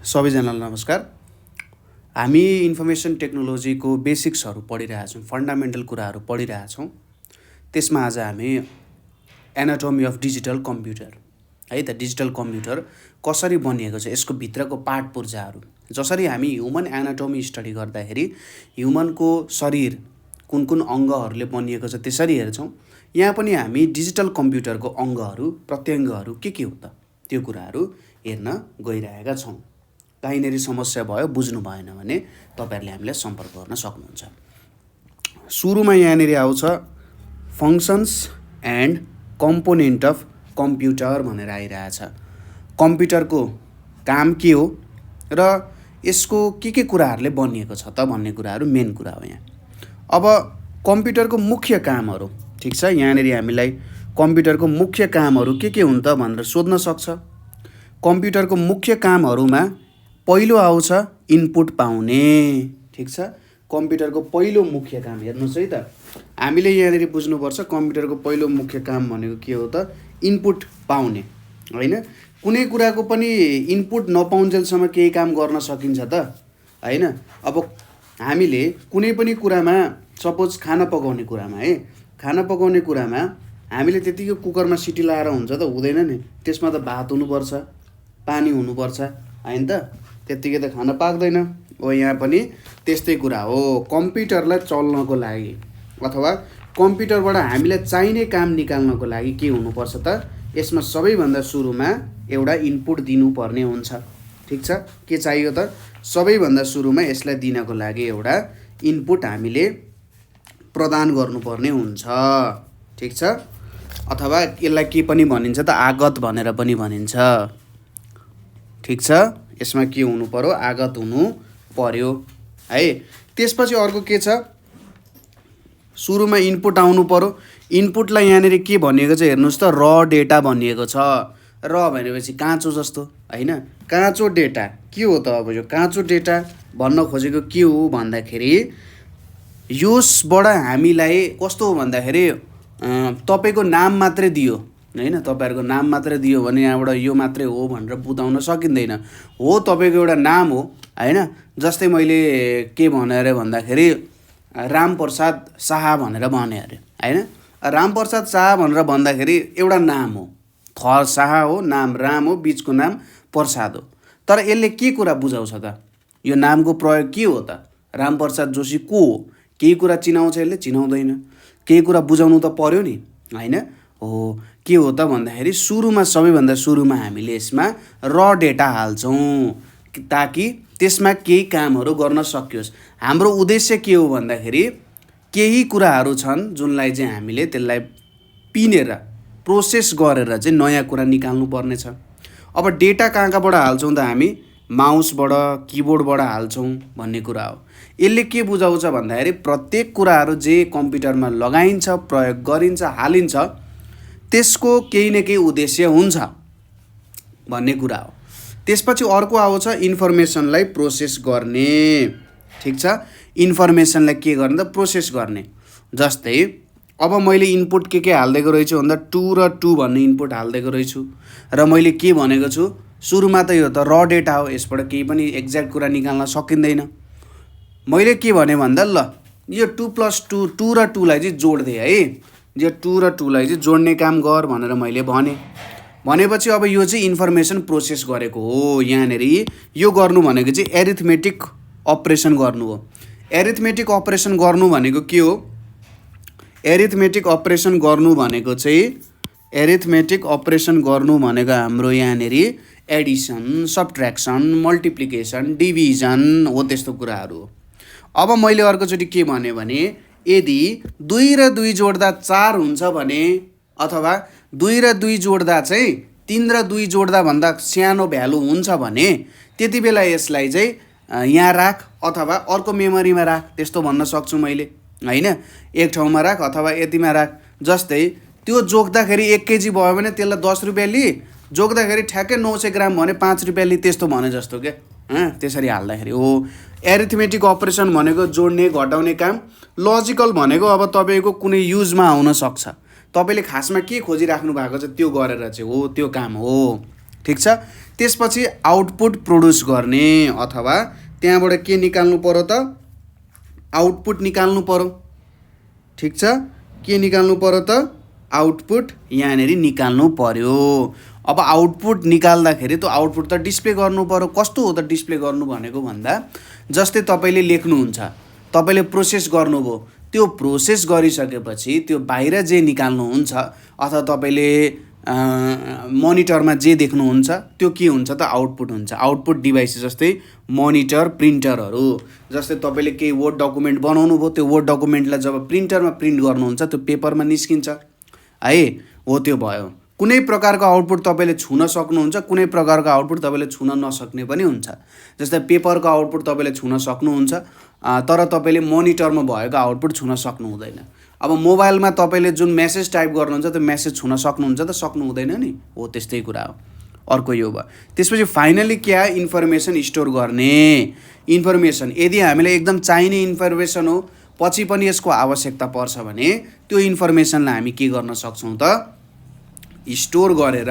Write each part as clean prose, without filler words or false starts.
सबैजनालाई नमस्कार। हामी इन्फर्मेसन टेक्नोलोजीको बेसिक्सहरू पढिरहेछौँ, फन्डामेन्टल कुराहरू पढिरहेछौँ। त्यसमा आज हामी एनाटोमी अफ डिजिटल कम्प्युटर है त डिजिटल कम्प्युटर कसरी बनिएको छ, यसको भित्रको पार्ट पुर्जाहरू। जसरी हामी ह्युमन एनाटोमी स्टडी गर्दाखेरि ह्युमनको शरीर कुन कुन अङ्गहरूले बनिएको छ त्यसरी हेर्छौँ, यहाँ पनि हामी डिजिटल कम्प्युटरको अङ्गहरू प्रत्यङ्गहरू के हो त त्यो कुराहरू हेर्न गइरहेका छौँ। कहीँनेरि समस्या भयो, बुझ्नु भएन भने तपाईँहरूले हामीलाई सम्पर्क गर्न सक्नुहुन्छ। सुरुमा यहाँनिर आउँछ functions and component of computer भनेर आइरहेछ। कम्प्युटरको काम के हो र यसको के कुराहरूले बनिएको छ त भन्ने कुराहरू मेन कुरा हो यहाँ। अब कम्प्युटरको मुख्य कामहरू, ठिक छ, यहाँनिर हामीलाई कम्प्युटरको मुख्य कामहरू के हुन् त भनेर सोध्न सक्छ। कम्प्युटरको मुख्य कामहरूमा पहिलो आउँछ इनपुट पाउने, ठिक छ। कम्प्युटरको पहिलो मुख्य काम हेर्नुहोस् है त, हामीले यहाँनिर बुझ्नुपर्छ कम्प्युटरको पहिलो मुख्य काम भनेको के हो त, इनपुट पाउने होइन। कुनै कुराको पनि इनपुट नपाउन्जेलसम्म केही काम गर्न सकिन्छ त होइन। अब हामीले कुनै पनि कुरामा सपोज खाना पकाउने कुरामा खाना पकाउने कुरामा हामीले त्यतिकै कुकरमा सिटी लाएर हुन्छ त, हुँदैन नि। त्यसमा त भात हुनुपर्छ, पानी हुनुपर्छ होइन त, त्यत्तिकै त खाना पाक्दैन हो। यहाँ पनि त्यस्तै कुरा हो। कम्प्युटरलाई चल्नको लागि अथवा कम्प्युटरबाट हामीलाई चाहिने काम निकाल्नको लागि के हुनुपर्छ त, यसमा सबैभन्दा सुरुमा एउटा इनपुट दिनुपर्ने हुन्छ, ठिक छ। के चाहियो त, सबैभन्दा सुरुमा यसलाई दिनको लागि एउटा इनपुट हामीले प्रदान गर्नुपर्ने हुन्छ, ठिक छ। अथवा यसलाई के पनि भनिन्छ त, आगत भनेर पनि भनिन्छ, ठिक छ। यसमा के हुनु पर्यो, आगत हुनु पर्यो है। त्यसपछि अर्को के छ, सुरुमा इनपुट आउनु पर्यो। इनपुटलाई यहाँनिर के भनिएको छ हेर्नुहोस् त, र डेटा भनिएको छ। र भनेपछि काँचो जस्तो होइन, काँचो डेटा के हो त। अब यो काँचो डेटा भन्न खोजेको के हो भन्दाखेरि यसबाट हामीलाई कस्तो हो भन्दाखेरि तपाईँको नाम मात्रै दियो होइन, तपाईँहरूको नाम मात्रै दियो भने यहाँबाट यो मात्रै हो भनेर बुझाउन सकिँदैन। हो तपाईँको एउटा नाम हो होइन। जस्तै मैले के भने अरे भन्दाखेरि रामप्रसाद शाह भनेर भने अरे होइन। रामप्रसाद शाह भनेर भन्दाखेरि एउटा नाम हो, थर शाह हो, नाम राम हो, बिचको नाम प्रसाद हो। तर यसले के कुरा बुझाउँछ त, यो नामको प्रयोग के हो त, रामप्रसाद जोशी को हो, केही कुरा चिनाउँछ यसले, चिनाउँदैन। केही कुरा बुझाउनु त पर्यो नि होइन। हो के हो त भन्दाखेरि सुरुमा सबैभन्दा सुरुमा हामीले यसमा र डेटा हाल्छौँ ताकि त्यसमा केही कामहरू गर्न सकियोस्। हाम्रो उद्देश्य के हो भन्दाखेरि केही कुराहरू छन् जुनलाई चाहिँ हामीले त्यसलाई पिनेर प्रोसेस गरेर चाहिँ नयाँ कुरा निकाल्नु पर्ने छ। अब डेटा कहाँबाट हाल्छौँ त, हामी माउसबाट किबोर्डबाट हाल्छौँ भन्ने कुरा हो। यसले के बुझाउँछ भन्दाखेरि प्रत्येक कुराहरू जे कम्प्युटरमा लगाइन्छ, प्रयोग गरिन्छ, हालिन्छ, त्यसको केही न केही उद्देश्य हुन्छ भन्ने कुरा हो। त्यसपछि अर्को आउँछ इन्फर्मेसनलाई प्रोसेस गर्ने, ठिक छ। इन्फर्मेसनलाई के गर्ने त, प्रोसेस गर्ने। जस्तै अब मैले इनपुट के हालिदिएको रहेछु भन्दा 2 र 2 भन्ने इनपुट हालिदिएको रहेछु र मैले के भनेको छु, सुरुमा त यो त र डेटा हो, यसबाट केही पनि एक्ज्याक्ट कुरा निकाल्न सकिँदैन। मैले के भने भन्दा ल यो 2 + 2 2 र 2लाई चाहिँ जोड्दै है, यो 2 र 2लाई चाहिँ जोड्ने काम गर भनेर मैले भनेपछि अब यो चाहिँ इन्फर्मेसन प्रोसेस गरेको हो। यहाँनिर यो गर्नु भनेको चाहिँ एरिथमेटिक अपरेसन गर्नु हो। एरिथमेटिक अपरेसन गर्नु भनेको के हो, एरिथमेटिक अपरेसन गर्नु भनेको चाहिँ हाम्रो यहाँनिर एडिसन, सब्ट्र्याक्सन, मल्टिप्लिकेसन, डिभिजन हो, त्यस्तो कुराहरू हो। अब मैले अर्कोचोटि के भने यदि 2 र 2 जोड्दा 4 हुन्छ भने, अथवा 2 र 2 जोड्दा चाहिँ 3 र 2 जोड्दा भन्दा सानो भ्यालु हुन्छ भने त्यति बेला यसलाई चाहिँ यहाँ राख अथवा अर्को मेमोरीमा राख, त्यस्तो भन्न सक्छु मैले होइन। एक ठाउँमा राख अथवा यतिमा राख। जस्तै त्यो जोग्दाखेरि 1 केजी भयो भने त्यसलाई 10 रुपियाँ लिई, जोग्दाखेरि ठ्याक्कै 900 ग्राम भने 5 रुपियाँ लिई, त्यस्तो भने जस्तो क्या। त्यसरी हाल्दाखेरि हो। एरिथमेटिक अपरेसन भनेको जोड्ने घटाउने काम। लजिकल भनेको अब तपाईँको कुनै युजमा आउन सक्छ, तपाईँले खासमा के खोजिराख्नु भएको छ त्यो गरेर चाहिँ हो, त्यो काम हो, ठिक छ। त्यसपछि आउटपुट प्रोड्युस गर्ने अथवा त्यहाँबाट के निकाल्नु पर्यो त, आउटपुट निकाल्नु पर्यो। ठिक छ, के निकाल्नु पर्यो त, आउटपुट यहाँनिर निकाल्नु पर्यो। अब आउटपुट निकाल्दाखेरि त्यो आउटपुट त डिस्प्ले गर्नु पर्यो। कस्तो हो त डिस्प्ले गर्नु भनेको भन्दा, जस्तै तपाईँले लेख्नुहुन्छ, तपाईँले प्रोसेस गर्नुभयो, त्यो प्रोसेस गरिसकेपछि त्यो बाहिर जे निकाल्नुहुन्छ अथवा तपाईँले मोनिटरमा जे देख्नुहुन्छ त्यो के हुन्छ त, आउटपुट हुन्छ। आउटपुट डिभाइस जस्तै मोनिटर, प्रिन्टरहरू। जस्तै तपाईँले केही वर्ड डकुमेन्ट बनाउनु भयो, त्यो वर्ड डकुमेन्टलाई जब प्रिन्टरमा प्रिन्ट गर्नुहुन्छ त्यो पेपरमा निस्किन्छ है, हो त्यो भयो। कुनै प्रकारको आउटपुट तपाईँले छुन सक्नुहुन्छ, कुनै प्रकारको आउटपुट तपाईँले छुन नसक्ने पनि हुन्छ। जस्तै पेपरको आउटपुट तपाईँले छुन सक्नुहुन्छ, तर तपाईँले मोनिटरमा भएको आउटपुट छुन सक्नु हुँदैन। अब मोबाइलमा तपाईँले जुन मेसेज टाइप गर्नुहुन्छ त्यो मेसेज छुन सक्नुहुन्छ त, सक्नु हुँदैन नि, हो त्यस्तै कुरा हो। अर्को यो भयो। त्यसपछि फाइनली क्या, इन्फर्मेसन स्टोर गर्ने। इन्फर्मेसन यदि हामीलाई एकदम चाहिने इन्फर्मेसन हो, पछि पनि यसको आवश्यकता पर्छ भने त्यो इन्फर्मेसनलाई हामी के गर्न सक्छौँ त, स्टोर गरेर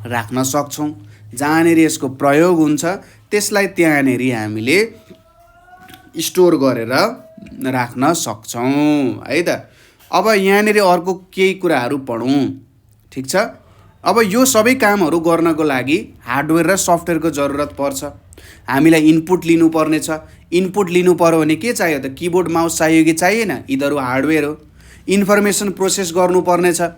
राख्न सक्छौँ। जहाँनिर यसको प्रयोग हुन्छ त्यसलाई त्यहाँनिर हामीले स्टोर गरेर राख्न सक्छौँ है त। अब यहाँनिर अर्को केही कुराहरू पढौँ। ठिक छ। अब यो सबै कामहरू गर्नको लागि हार्डवेयर र सफ्टवेयरको जरुरत पर्छ। हामीलाई इनपुट लिनुपर्ने छ। इनपुट लिनु पर्यो भने के चाहियो त, किबोर्ड माउस चाहियो कि चाहिएन, यिनीहरू हार्डवेयर हो। इन्फर्मेसन प्रोसेस गर्नुपर्ने छ।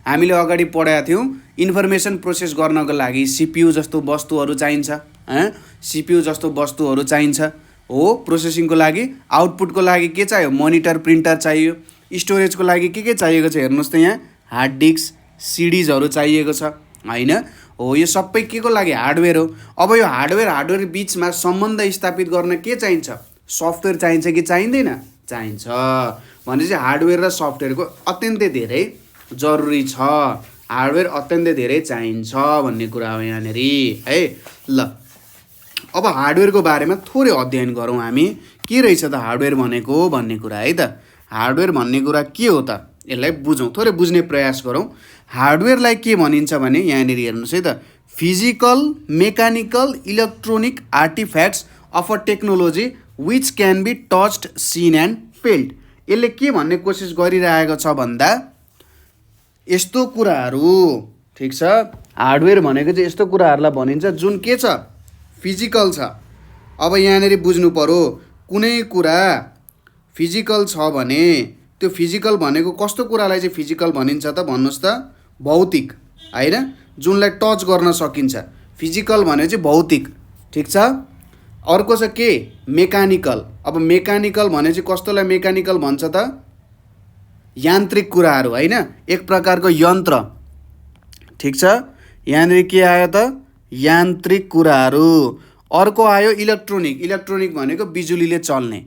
हामीले अगाडि पढाएको थियौँ, इन्फर्मेसन प्रोसेस गर्नको लागि सिपियु जस्तो वस्तुहरू चाहिन्छ, सिपियु जस्तो वस्तुहरू चाहिन्छ हो प्रोसेसिङको लागि। आउटपुटको लागि के चाहियो, मोनिटर, प्रिन्टर चाहियो। स्टोरेजको लागि के चाहिएको छ हेर्नुहोस् त, यहाँ हार्ड डिस्क, सिडिजहरू चाहिएको छ हैन, हो यो सबै के को लागि, हार्डवेयर हो। अब यो हार्डवेयर बिचमा सम्बन्ध स्थापित गर्न के चाहिन्छ, सफ्टवेयर चाहिन्छ कि चाहिँदैन, चाहिन्छ। भनेपछि हार्डवेयर र सफ्टवेयरको अत्यन्तै धेरै जरुरी छ, हार्डवेयर अत्यन्तै धेरै चाहिन्छ भन्ने कुरा हो यहाँनिर है। ल अब हार्डवेयरको बारेमा थोरै अध्ययन गरौँ हामी, के रहेछ त हार्डवेयर भनेको भन्ने कुरा है त। हार्डवेयर भन्ने कुरा के हो त, यसलाई बुझौँ, थोरै बुझ्ने प्रयास गरौँ। हार्डवेयरलाई के भनिन्छ भने यहाँनिर हेर्नुहोस् है त, physical, mechanical, electronic artifacts of a technology which can be touched, seen and felt. यसले के भन्ने कोसिस गरिरहेको छ भन्दा, यस्तो कुराहरू, ठिक छ, हार्डवेयर भनेको चाहिँ यस्तो कुराहरूलाई भनिन्छ जुन के छ, फिजिकल छ। अब यहाँनिर बुझ्नु पर्यो, कुनै कुरा फिजिकल छ भने त्यो फिजिकल भनेको कस्तो कुरालाई चाहिँ फिजिकल भनिन्छ त भन्नुहोस् त, भौतिक हैन, जुनलाई टच गर्न सकिन्छ। फिजिकल भने चाहिँ भौतिक, ठिक छ। अर्को छ के, मेकानिकल। अब मेकानिकल भने चाहिँ कस्तोलाई मेकानिकल भन्छ त, यान्त्रिक कुराहरू हैन, एक प्रकारको यन्त्र, ठिक छ। यहाँनिर के आयो त, यान्त्रिक कुराहरू। अर्को आयो इलेक्ट्रोनिक। इलेक्ट्रोनिक भनेको बिजुलीले चल्ने,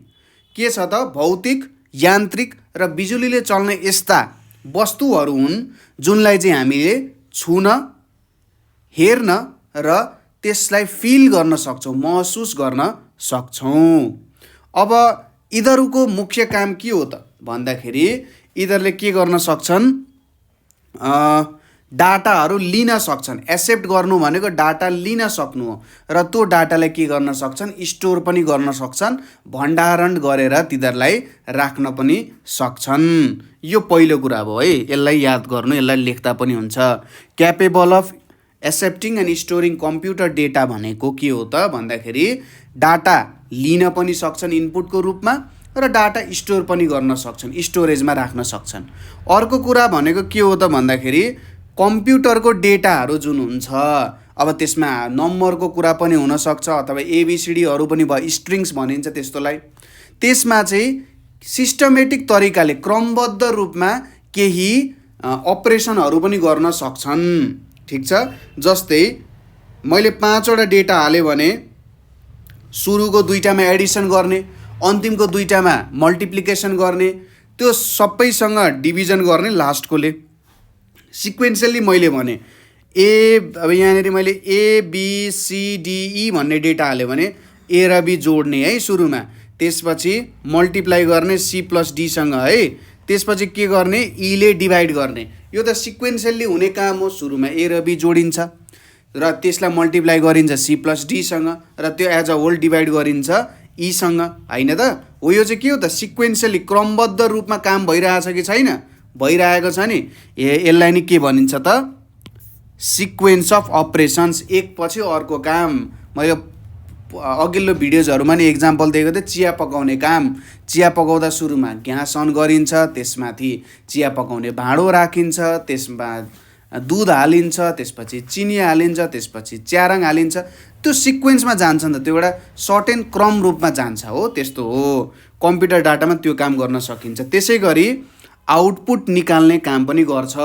के छ त, भौतिक, यान्त्रिक र बिजुलीले चल्ने यस्ता वस्तुहरू हुन् जुनलाई चाहिँ हामीले छुन, हेर्न र त्यसलाई फिल गर्न सक्छौँ, महसुस गर्न सक्छौँ। अब यिनीहरूको मुख्य काम के हो त भन्दाखेरि, यिनीहरूले के गर्न सक्छन्, डाटाहरू लिन सक्छन्। एक्सेप्ट गर्नु भनेको डाटा लिन सक्नु हो, र त्यो डाटालाई के गर्न सक्छन्, स्टोर पनि गर्न सक्छन्, भण्डारण गरेर तिनीहरूलाई राख्न पनि सक्छन्। यो पहिलो कुरा भयो है, यसलाई याद गर्नु, यसलाई लेख्दा पनि हुन्छ। Capable of accepting and storing computer data भनेको के हो त भन्दाखेरि, डाटा लिन पनि सक्छन् इनपुटको रूपमा र डाटा स्टोर पनि गर्न सक्छन्, स्टोरेजमा राख्न सक्छन्। अर्को कुरा भनेको के हो त भन्दाखेरि, कम्प्युटरको डेटाहरू जुन हुन्छ, अब त्यसमा नम्बरको कुरा पनि हुनसक्छ अथवा एबिसिडीहरू पनि भयो, स्ट्रिङ्स भनिन्छ त्यस्तोलाई। त्यसमा चाहिँ सिस्टमेटिक तरिकाले क्रमबद्ध रूपमा केही अपरेसनहरू पनि गर्न सक्छन्, ठिक छ। जस्तै मैले 5 वटा डेटा हालेँ भने सुरुको 2टामा एडिसन गर्ने, अन्तिमको 2टामा मल्टिप्लिकेसन गर्ने, त्यो सबैसँग डिभिजन गर्ने लास्टकोले। सिक्वेन्सियली मैले भने अब यहाँनिर मैले ABCDE भन्ने डेटा हाल्यो भने ए र बी जोड्ने है सुरुमा, त्यसपछि मल्टिप्लाई गर्ने C+D सँग है, त्यसपछि के गर्ने, E ले डिभाइड गर्ने। यो त सिक्वेन्सियली हुने काम हो, सुरुमा ए र बी जोडिन्छ, र त्यसलाई मल्टिप्लाई गरिन्छ C+D सँग र त्यो एज अ होल डिभाइड गरिन्छ ईसँग, होइन त? हो, यो चाहिँ के हो त? सिक्वेन्सियली क्रमबद्ध रूपमा काम भइरहेछ कि छैन? भइरहेको छ नि। यसलाई नि के भनिन्छ त? सिक्वेन्स अफ अपरेसन्स, एक पछि अर्को काम। मैले अघिल्लो भिडियोजहरूमा नि एक्जाम्पल दिएको थिएँ। चिया पकाउने काम, चिया पकाउँदा सुरुमा ग्यास अन गरिन्छ, त्यसमाथि चिया पकाउने भाँडो राखिन्छ, त्यसमा दुध हालिन्छ, त्यसपछि चिनी हालिन्छ, त्यसपछि च्यारङ हालिन्छ। त्यो सिक्वेन्समा जान्छ नि त, त्यो एउटा सर्टेन क्रम रूपमा जान्छ। हो, त्यस्तो हो। कम्प्युटर डाटामा त्यो काम गर्न सकिन्छ। त्यसै गरी आउटपुट निकाल्ने काम पनि गर्छ।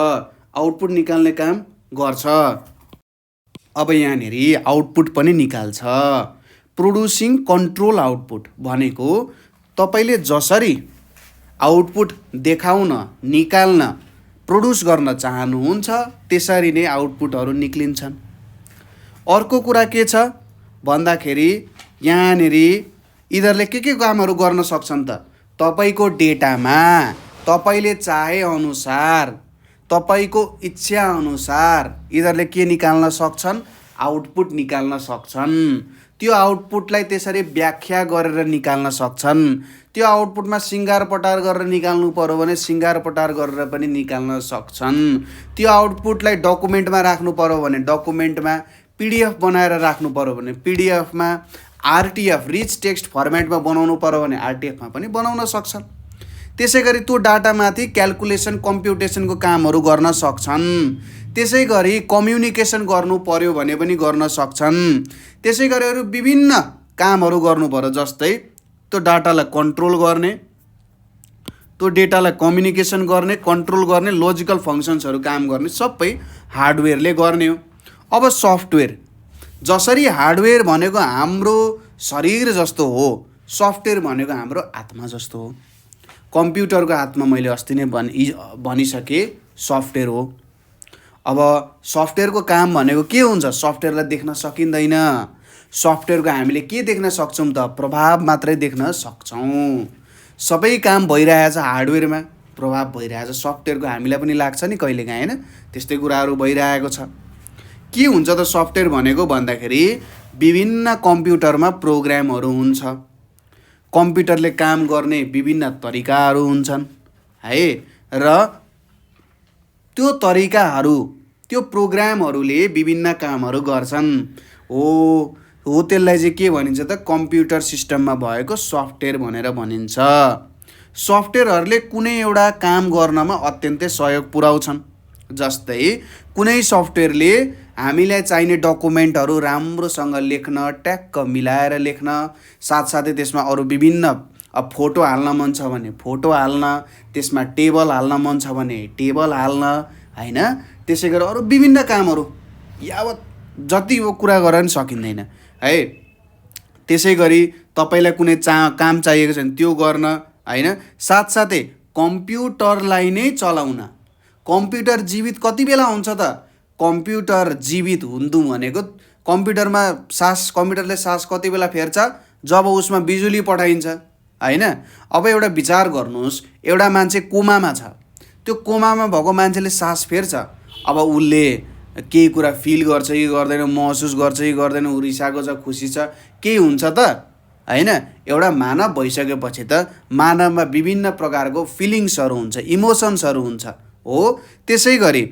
आउटपुट निकाल्ने काम गर्छ। अब यहाँनिर आउटपुट पनि निकाल्छ। प्रोड्युसिङ कन्ट्रोल आउटपुट भनेको तपाईँले जसरी आउटपुट देखाउन, निकाल्न, प्रोड्युस गर्न चाहनुहुन्छ त्यसरी नै आउटपुटहरू निक्लिन्छन्। अर्को कुरा के छ भन्दाखेरि यहाँनिर यिनीहरूले के कामहरू गर्न सक्छन् त? तपाईँको डेटामा तपाईँले चाहेअनुसार, तपाईँको इच्छाअनुसार यिनीहरूले के निकाल्न सक्छन्? आउटपुट निकाल्न सक्छन्। त्यो आउटपुटलाई त्यसरी व्याख्या गरेर निकाल्न सक्छन्। त्यो आउटपुटमा सिँगार पटार गरेर निकाल्नु पर्यो भने सिँगार पटार गरेर पनि निकाल्न सक्छन्। त्यो आउटपुटलाई डकुमेन्टमा राख्नु पर्यो भने डकुमेन्टमा, PDF बनाएर राख्नु पर्यो भने PDFमा, RTF रिच टेक्स्ट फर्मेटमा बनाउनु पर्यो भने RTFमा पनि बनाउन सक्छन्। त्यसै गरी त्यो डाटामाथि क्यालकुलेसन, कम्प्युटेसनको कामहरू गर्न सक्छन्। त्यसै गरी कम्युनिकेसन गर्नु पर्यो भने पनि गर्न सक्छन्। त्यसै गरी अरू विभिन्न कामहरू गर्नु पर्यो, जस्तै त्यो डाटालाई कन्ट्रोल गर्ने, त्यो डेटालाई कम्युनिकेसन गर्ने, कन्ट्रोल गर्ने, लोजिकल फङ्सन्सहरू काम गर्ने सबै हार्डवेयरले गर्ने हो। अब सफ्टवेयर, जसरी हार्डवेयर भनेको हाम्रो शरीर जस्तो हो, सफ्टवेयर भनेको हाम्रो आत्मा जस्तो हो। कम्प्युटरको आत्मा मैले अस्ति नै भनिसकेँ, सफ्टवेयर हो। अब सफ्टवेयरको काम भनेको के हुन्छ? सफ्टवेयरलाई देख्न सकिँदैन। सफ्टवेयरको हामीले के देख्न सक्छौँ त? प्रभाव मात्रै देख्न सक्छौँ। सबै काम भइरहेछ हार्डवेयरमा, प्रभाव भइरहेछ। सफ्टवेयरको हामीलाई पनि लाग्छ नि कहिलेकाहीँ, होइन? त्यस्तै कुराहरू भइरहेको छ। के हुन्छ त सफ्टवेयर भनेको भन्दाखेरि विभिन्न कम्प्युटरमा प्रोग्रामहरू हुन्छ। कम्प्युटरले काम गर्ने विभिन्न तरिकाहरू हुन्छन् है, र त्यो तरिकाहरू, त्यो प्रोग्रामहरूले विभिन्न कामहरू गर्छन्। हो, त्यसलाई चाहिँ के भनिन्छ त? कम्प्युटर सिस्टममा भएको सफ्टवेयर भनेर भनिन्छ। सफ्टवेयरहरूले कुनै एउटा काम गर्नमा अत्यन्तै सहयोग पुर्याउँछन्। जस्तै कुनै सफ्टवेयरले हामीलाई चाहिने डकुमेन्टहरू राम्रोसँग लेख्न, ट्याक्क मिलाएर लेख्न, साथसाथै त्यसमा अरू विभिन्न फोटो हाल्न मन छ भने फोटो हाल्न, त्यसमा टेबल हाल्न मन छ भने टेबल हाल्न, होइन? त्यसै गरी अरू विभिन्न कामहरू यावत जति वो कुरा गर्न सकिँदैन है। त्यसै गरी तपाईँलाई कुनै काम चाहिएको छ भने त्यो गर्न, होइन? साथसाथै कम्प्युटरलाई नै चलाउन। कम्प्युटर जीवित कति बेला हुन्छ त? कम्प्युटर जीवित हुनु भनेको कम्प्युटरले सास कति बेला फेर्छ? जब उसमा बिजुली पठाइन्छ, होइन? अब एउटा विचार गर्नुहोस्, एउटा मान्छे कोमामा छ, त्यो कोमामा भएको मान्छेले सास फेर्छ। अब उसले केही कुरा फिल गर्छ कि गर्दैन, महसुस गर्छ कि गर्दैन, ऊ रिसाएको छ, खुसी छ, केही हुन्छ त? होइन? एउटा मानव भइसकेपछि त मानवमा विभिन्न प्रकारको फिलिङ्सहरू हुन्छ, इमोसन्सहरू हुन्छ। हो, त्यसै गरी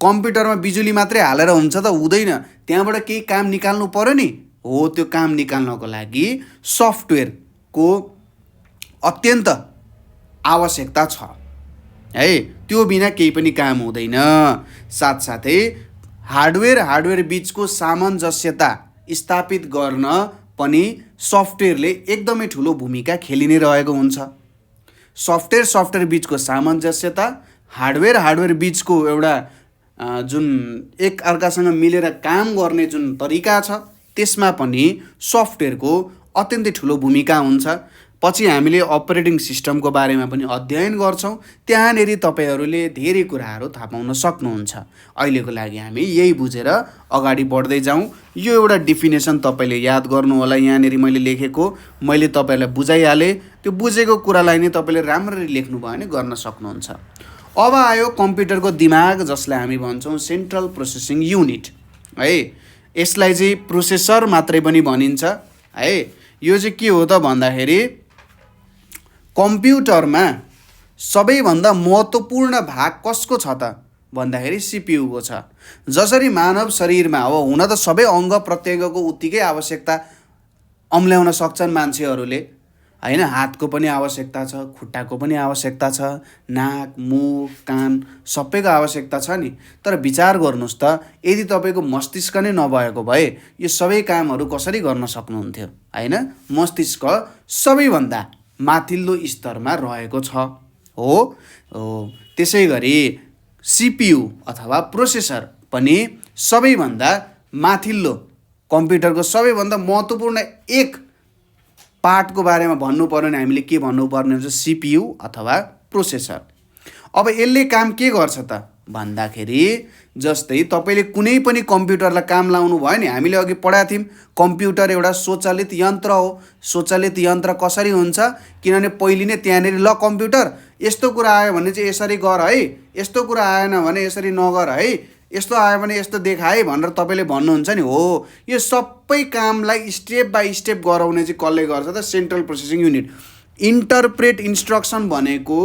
कम्प्युटरमा बिजुली मात्रै हालेर हुन्छ त? हुँदैन। त्यहाँबाट केही काम निकाल्नु पर्यो नि। हो, त्यो काम निकाल्नको लागि सफ्टवेयरको अत्यन्त आवश्यकता छ है। त्यो बिना केही पनि काम हुँदैन। साथसाथै हार्डवेयर बिचको सामञ्जस्यता स्थापित गर्न पनि सफ्टवेयरले एकदमै ठुलो भूमिका खेलि नै रहेको हुन्छ। सफ्टवेयर बिचको सामञ्जस्यता, हार्डवेयर बिचको एउटा जुन एक अर्कासँग मिलेर काम गर्ने जुन तरिका छ, त्यसमा पनि सफ्टवेयरको अत्यन्तै ठुलो भूमिका हुन्छ। पछि हामीले अपरेटिङ सिस्टमको बारेमा पनि अध्ययन गर्छौँ। त्यहाँनिर तपाईँहरूले धेरै कुराहरू थाहा पाउन सक्नुहुन्छ। अहिलेको लागि हामी यही बुझेर अगाडि बढ्दै जाउँ। यो एउटा डेफिनेसन तपाईँले याद गर्नु होला। यहाँनिर मैले लेखेको, मैले तपाईँलाई बुझाइहालेँ। त्यो बुझेको कुरालाई नै तपाईँले राम्ररी लेख्नुभयो भने गर्न सक्नुहुन्छ। अब आयो कम्प्युटरको दिमाग, जसलाई हामी भन्छौँ सेन्ट्रल प्रोसेसिङ युनिट है। यसलाई चाहिँ प्रोसेसर मात्रै पनि भनिन्छ है। यो चाहिँ के हो त भन्दाखेरि कम्प्युटरमा सबैभन्दा महत्त्वपूर्ण भाग कसको छ त भन्दाखेरि सिपियुको छ। जसरी मानव शरीरमा अब हुन त सबै अङ्ग प्रत्यङ्गको उत्तिकै आवश्यकता अम्ल्याउन सक्छन् मान्छेहरूले हैन। हातको पनि आवश्यकता छ, खुट्टाको पनि आवश्यकता छ, नाक मुख कान सबैको आवश्यकता छ नि। तर विचार गर्नुहोस् त, यदि तपाईँको मस्तिष्क नै नभएको भए यो सबै कामहरू कसरी गर्न सक्नुहुन्थ्यो हैन। मस्तिष्क सबैभन्दा माथिल्लो स्तरमा रहेको छ हो। त्यसै गरी सिपियु अथवा प्रोसेसर पनि सबैभन्दा माथिल्लो कम्प्युटरको सबैभन्दा महत्त्वपूर्ण एक पार्टको बारेमा भन्नु पर्यो भने हामीले के भन्नुपर्ने हुन्छ, सिपियु अथवा प्रोसेसर। अब यसले काम के गर्छ त भन्दाखेरि जस्तै तपाईँले कुनै पनि कम्प्युटरलाई काम लाउनु भयो नि, हामीले अघि पढाएको थियौँ कम्प्युटर एउटा स्वचालित यन्त्र हो। स्वचालित यन्त्र कसरी हुन्छ किनभने पहिले नै त्यहाँनिर ल कम्प्युटर यस्तो कुरा आयो भने चाहिँ यसरी गर है, यस्तो कुरा आएन भने यसरी नगर है, यस्तो आयो भने यस्तो देखा है भनेर तपाईँले भन्नुहुन्छ नि हो। यो सबै कामलाई स्टेप बाई स्टेप गराउने चाहिँ कसले गर्छ त, central processing unit. Interpret instruction भनेको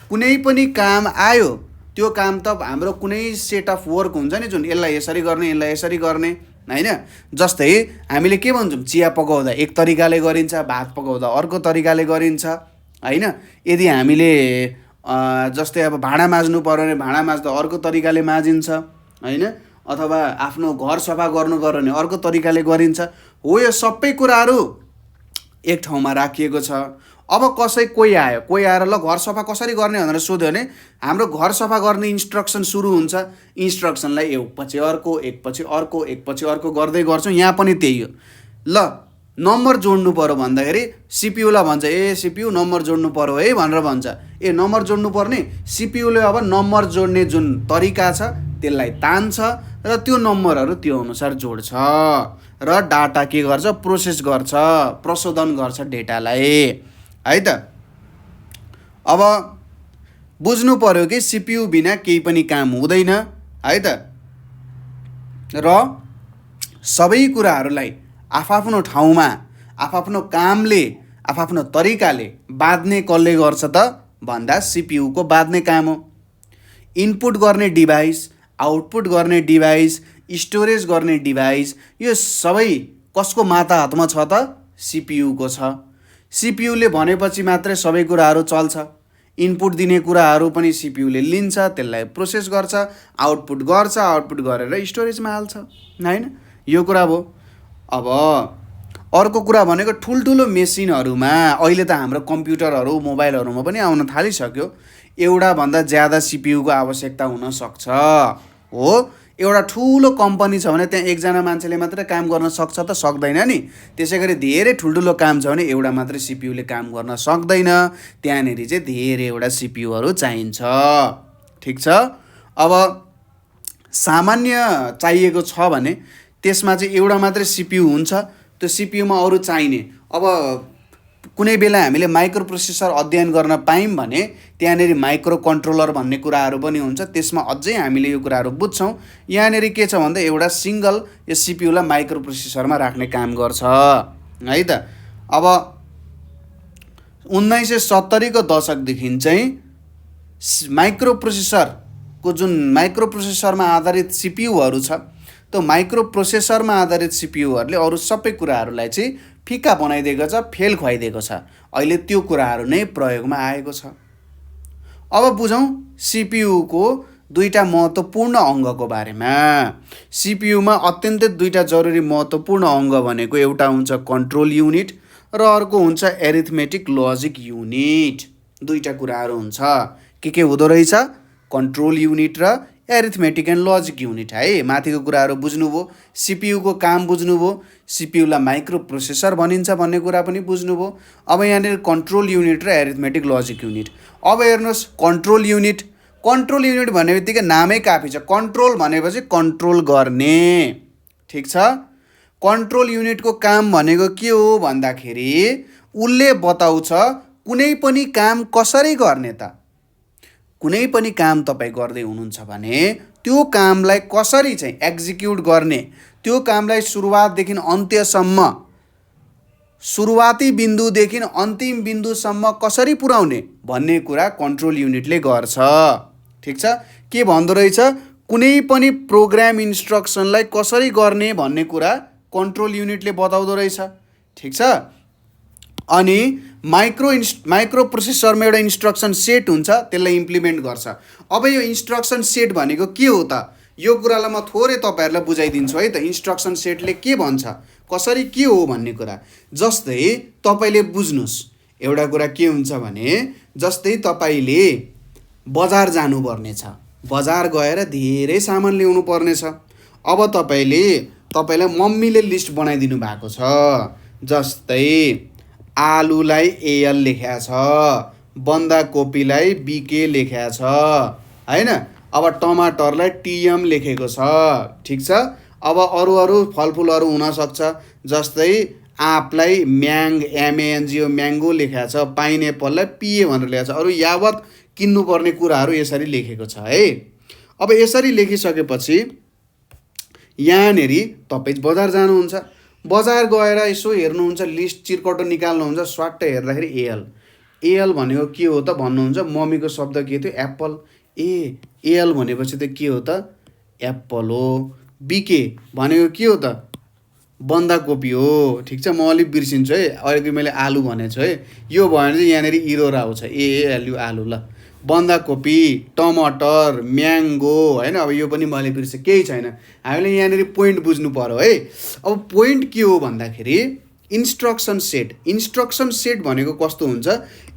कुनै पनि काम आयो त्यो काम त हाम्रो कुनै सेट अफ वर्क हुन्छ नि जुन यसलाई यसरी गर्ने यसलाई यसरी गर्ने हैन। जस्तै हामीले के भन्छौँ, चिया पकाउँदा एक तरिकाले गरिन्छ, भात पकाउँदा अर्को तरिकाले गरिन्छ हैन। यदि हामीले जस्तै अब भाँडा माझ्नु पर्यो भने भाँडा माझ्दा अर्को तरिकाले माजिन्छ हैन, अथवा आफ्नो घर सफा गर्नु पर्यो भने अर्को तरिकाले गरिन्छ हो। यो सबै कुराहरू एक ठाउँमा राखिएको छ। अब कोही आएर ल घर सफा कसरी गर्ने भनेर सोध्यो भने हाम्रो घर सफा गर्ने इन्स्ट्रक्सन सुरु हुन्छ। इन्स्ट्रक्सनलाई एकपछि अर्को एकपछि अर्को एकपछि अर्को गर्दै गर्छौँ। यहाँ पनि त्यही हो। ल नम्बर जोड्नु पर्यो भन्दाखेरि सिपियुलाई भन्छ ए सिपियु नम्बर जोड्नु पर्यो है भनेर भन्छ। ए नम्बर जोड्नु पर्ने, सिपियुले अब नम्बर जोड्ने जुन तरिका छ त्यसलाई तान्छ र त्यो नम्बरहरू त्यो अनुसार जोड्छ र डाटा के गर्छ, प्रोसेस गर्छ, प्रशोधन गर्छ डेटालाई है त। अब बुझ्नु पर्यो कि सिपियु बिना केही पनि काम हुँदैन है त। र सबै कुराहरूलाई आफआफ्नो ठाउँमा आफआफ्नो कामले आफआफ्नो तरिकाले बाँध्ने कसले गर्छ त भन्दा सिपियुको बाँध्ने काम हो। इनपुट गर्ने डिभाइस, आउटपुट गर्ने डिभाइस, स्टोरेज गर्ने डिभाइस यो सबै कसको माता हातमा छ त सिपियुको छ। सिपियुले भनेपछि मात्रै सबै कुराहरू चल्छ। इनपुट दिने कुराहरू पनि सिपियुले लिन्छ, त्यसलाई प्रोसेस गर्छ, आउटपुट गर्छ, आउटपुट गरेर स्टोरेजमा हाल्छ हैन। यो कुरा भयो। अब अर्को कुरा भनेको ठुल्ठुलो मेसिनहरूमा अहिले त हाम्रो कम्प्युटरहरू मोबाइलहरूमा पनि आउन थालिसक्यो। एउटाभन्दा ज्यादा सिपियुको आवश्यकता हुनसक्छ हो। एउटा ठुलो कम्पनी छ भने त्यहाँ एकजना मान्छेले मात्रै काम गर्न सक्छ त सक्दैन नि। त्यसै गरी धेरै ठुल्ठुलो काम छ भने एउटा मात्रै सिपियुले काम गर्न सक्दैन। त्यहाँनिर चाहिँ धेरैवटा सिपियुहरू चाहिन्छ। ठिक छ। अब सामान्य चाहिएको छ भने त्यसमा चाहिँ एउटा मात्रै सिपियु हुन्छ। त्यो सिपियुमा अरू चाहिने, अब कुनै बेला हामीले माइक्रो प्रोसेसर अध्ययन गर्न पायौँ भने त्यहाँनिर माइक्रो कन्ट्रोलर भन्ने कुराहरू पनि हुन्छ। त्यसमा अझै हामीले यो कुराहरू बुझ्छौँ। यहाँनिर के छ भन्दा एउटा सिङ्गल यो सिपियुलाई माइक्रो प्रोसेसरमा राख्ने काम गर्छ है त। अब 1970 को दशकदेखि चाहिँ माइक्रो प्रोसेसरको जुन माइक्रो प्रोसेसरमा आधारित सिपियुहरू छ त्यो माइक्रो प्रोसेसरमा आधारित सिपियुहरूले अरू सबै कुराहरूलाई चाहिँ फिका बनाइदिएको छ, फेल खुवाइदिएको छ। अहिले त्यो कुराहरू नै प्रयोगमा आएको छ। अब बुझौँ सिपियुको दुईटा महत्त्वपूर्ण अङ्गको बारेमा। सिपियुमा अत्यन्तै दुईटा जरुरी महत्त्वपूर्ण अङ्ग भनेको एउटा हुन्छ कन्ट्रोल युनिट र अर्को हुन्छ एरिथमेटिक लजिक युनिट। दुईटा कुराहरू हुन्छ। के हुँदो रहेछ, कन्ट्रोल युनिट र एरिथमेटिक एन्ड लजिक युनिट है। माथिको कुराहरू बुझ्नुभयो, सिपियुको काम बुझ्नुभयो, सिपियुलाई माइक्रो प्रोसेसर भनिन्छ भन्ने कुरा पनि बुझ्नुभयो। अब यहाँनिर कन्ट्रोल युनिट र एरिथमेटिक लजिक युनिट। अब हेर्नुहोस् कन्ट्रोल युनिट भन्ने बित्तिकै नामै काफी छ। कन्ट्रोल भनेपछि कन्ट्रोल गर्ने। ठिक छ। कन्ट्रोल युनिटको काम भनेको के हो भन्दाखेरि उसले बताउँछ कुनै पनि काम कसरी गर्ने त। कुनै पनि काम तपाईँ गर्दै हुनुहुन्छ भने त्यो कामलाई कसरी चाहिँ एक्जिक्युट गर्ने, त्यो कामलाई सुरुवाती बिन्दुदेखि अन्तिम बिन्दुसम्म कसरी पुर्याउने भन्ने कुरा कन्ट्रोल युनिटले गर्छ। ठिक छ। के भन्दो रहेछ, कुनै पनि प्रोग्राम इन्स्ट्रक्सनलाई कसरी गर्ने भन्ने कुरा कन्ट्रोल युनिटले बताउँदो रहेछ। ठिक छ। अनि माइक्रो प्रोसेसरमा एउटा इन्स्ट्रक्सन सेट हुन्छ, त्यसलाई इम्प्लिमेन्ट गर्छ। अब यो इन्स्ट्रक्सन सेट भनेको के हो त, यो कुरालाई म थोरै तपाईँहरूलाई बुझाइदिन्छु है त। इन्स्ट्रक्सन सेटले के भन्छ, कसरी के हो भन्ने कुरा। जस्तै तपाईँले बुझ्नुहोस्, एउटा कुरा के हुन्छ भने, जस्तै तपाईँले बजार जानुपर्ने छ, बजार गएर धेरै सामान ल्याउनु पर्नेछ। अब तपाईँलाई मम्मीले लिस्ट बनाइदिनु भएको छ। जस्तै आलुलाई एएल लेख्या छ, बन्दाकोपीलाई बीके लेख्या छ, हैन। अब टमाटरलाई टिएम लेखेको छ। ठिक छ। अब अरू फलफुलहरू हुनसक्छ, जस्तै आँपलाई एमएएनजिओ म्याङ्गो लेखेको छ, पाइनएप्पललाई पिए भनेर लेखेको छ। अरू यावत किन्नुपर्ने कुराहरू यसरी लेखेको छ है। अब यसरी लेखिसकेपछि यहाँनिर तपाईँ बजार जानुहुन्छ, बजार गएर यसो हेर्नुहुन्छ, लिस्ट चिरकटो निकाल्नुहुन्छ, स्वाट्ट हेर्दाखेरि एएल भनेको के हो त भन्नुहुन्छ। मम्मीको शब्द के थियो, एप्पल। एएल भनेपछि त के हो त, एप्पल हो। बीके भनेको के हो त, बन्दाकोपी हो। ठिक छ। म अलिक बिर्सिन्छु है, अहिले मैले आलु भनेको छु है। यो भयो भने चाहिँ यहाँनिर इरोर आउँछ, एएलयु आलु। ल, बन्दाकोपी, टमाटर, म्याङ्गो, होइन। अब यो पनि मैले बिर्सेँ, केही छैन। हामीले यहाँनिर पोइन्ट बुझ्नु पऱ्यो है। अब पोइन्ट के हो भन्दाखेरि इन्स्ट्रक्सन सेट भनेको कस्तो हुन्छ,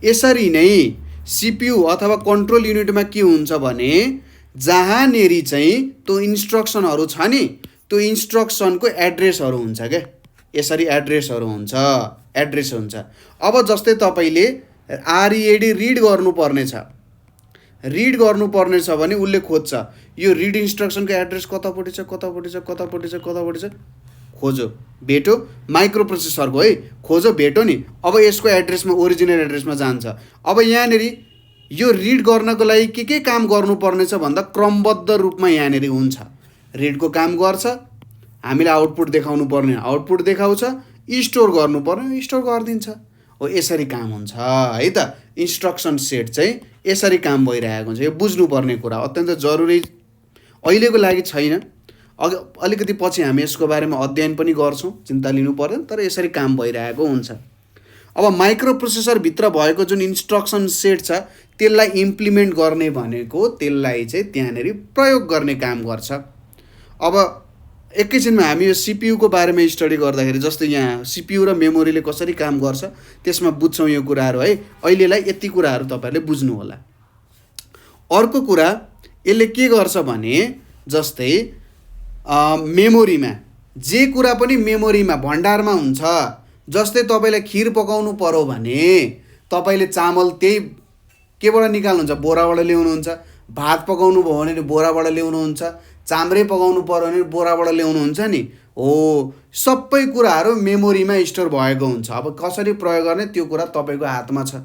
यसरी नै सिपियु अथवा कन्ट्रोल युनिटमा के हुन्छ भने, जहाँनेरि चाहिँ त्यो इन्स्ट्रक्सनहरू छ नि, त्यो इन्स्ट्रक्सनको एड्रेसहरू हुन्छ क्या। यसरी एड्रेस हुन्छ। अब जस्तै तपाईँले आरइएडी रिड गर्नुपर्ने छ भने उसले खोज्छ, यो रिड इन्स्ट्रक्सनको एड्रेस कतापट्टि छ, खोजो भेटो। माइक्रो प्रोसेसरको है, खोजो भेटो नि। अब यसको एड्रेसमा, ओरिजिनल एड्रेसमा जान्छ। अब यहाँनिर यो रिड गर्नको लागि के काम गर्नुपर्ने छ भन्दा क्रमबद्ध रूपमा यहाँनिर हुन्छ। रिडको काम गर्छ, हामीलाई आउटपुट देखाउनु पर्ने आउटपुट देखाउँछ, स्टोर गर्नुपर्ने स्टोर गरिदिन्छ। हो, यसरी काम हुन्छ है त। इन्स्ट्रक्सन सेट चाहिँ यसरी काम भइरहेको हुन्छ। यो बुझ्नुपर्ने कुरा अत्यन्त जरुरी, अहिलेको लागि छैन, अलिकति पछि हामी यसको बारेमा अध्ययन पनि गर्छौँ, चिन्ता लिनु पर्दैन। तर यसरी काम भइरहेको हुन्छ। अब माइक्रो प्रोसेसरभित्र भएको जुन इन्स्ट्रक्सन सेट छ, त्यसलाई इम्प्लिमेन्ट गर्ने भनेको त्यसलाई चाहिँ त्यहाँनिर प्रयोग गर्ने काम गर्छ। अब एकैछिनमा हामी यो सिपियुको बारेमा स्टडी गर्दाखेरि, जस्तै यहाँ सिपियु र मेमोरीले कसरी काम गर्छ त्यसमा बुझ्छौँ यो कुराहरू है। अहिलेलाई यति कुराहरू तपाईँहरूले बुझ्नु होला। अर्को कुरा यसले के गर्छ भने, जस्तै मेमोरीमा जे कुरा पनि मेमोरीमा भण्डारमा हुन्छ। जस्तै तपाईँलाई खिर पकाउनु पर्यो भने तपाईँले चामल त्यही केबाट निकाल्नुहुन्छ, बोराबाट ल्याउनुहुन्छ। भात पकाउनु भयो भने बोराबाट ल्याउनुहुन्छ। चाम्रे पकाउनु पर्यो भने बोराबाट ल्याउनुहुन्छ नि। हो, सबै कुराहरू मेमोरीमा स्टोर भएको हुन्छ। अब कसरी प्रयोग गर्ने त्यो कुरा तपाईँको हातमा छ।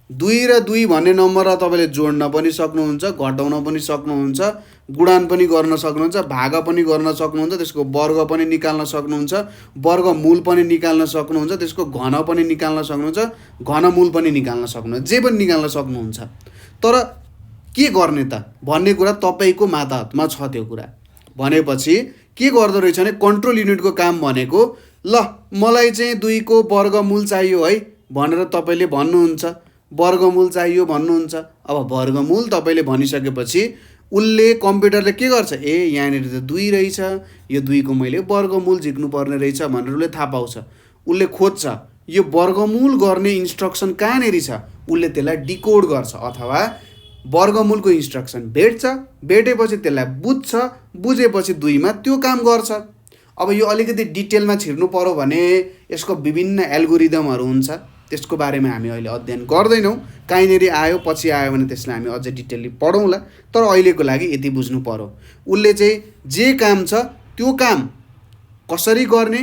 2 र 2 भन्ने नम्बरलाई तपाईँले जोड्न पनि सक्नुहुन्छ, घटाउन पनि सक्नुहुन्छ, गुणान पनि गर्न सक्नुहुन्छ, भाग पनि गर्न सक्नुहुन्छ, त्यसको वर्ग पनि निकाल्न सक्नुहुन्छ, वर्गमूल पनि निकाल्न सक्नुहुन्छ, त्यसको घन पनि निकाल्न सक्नुहुन्छ, घनमूल पनि निकाल्न सक्नुहुन्छ, जे पनि निकाल्न सक्नुहुन्छ। तर के गर्ने त भन्ने कुरा तपाईँको माताहतमा छ। त्यो कुरा भनेपछि के गर्दो रहेछ भने, कन्ट्रोल युनिटको काम भनेको, ल मलाई चाहिँ 2 को वर्गमूल चाहियो है भनेर तपाईँले भन्नुहुन्छ, वर्गमूल चाहियो भन्नुहुन्छ। अब वर्गमूल तपाईँले भनिसकेपछि उसले, कम्प्युटरले के गर्छ, यहाँनिर त 2 रहेछ, यो 2 को मैले वर्गमूल झिक्नु पर्ने रहेछ भनेर उसले थाहा पाउँछ। उसले खोज्छ यो वर्गमूल गर्ने इन्स्ट्रक्सन कहाँनिर छ, उसले त्यसलाई डिकोड गर्छ अथवा वर्गमूलको इन्स्ट्रक्सन भेटेपछि त्यसलाई बुझेपछि 2 मा त्यो काम गर्छ। अब यो अलिकति डिटेलमा छिर्नु पर्यो भने यसको विभिन्न एल्गोरिदमहरू हुन्छ, त्यसको बारेमा हामी अहिले अध्ययन गर्दैनौँ। कहीँनिर आयो पछि आयो भने त्यसलाई हामी अझै डिटेलली पढौँला। तर अहिलेको लागि यति बुझ्नु पर्यो, उसले चाहिँ जे काम छ त्यो काम कसरी गर्ने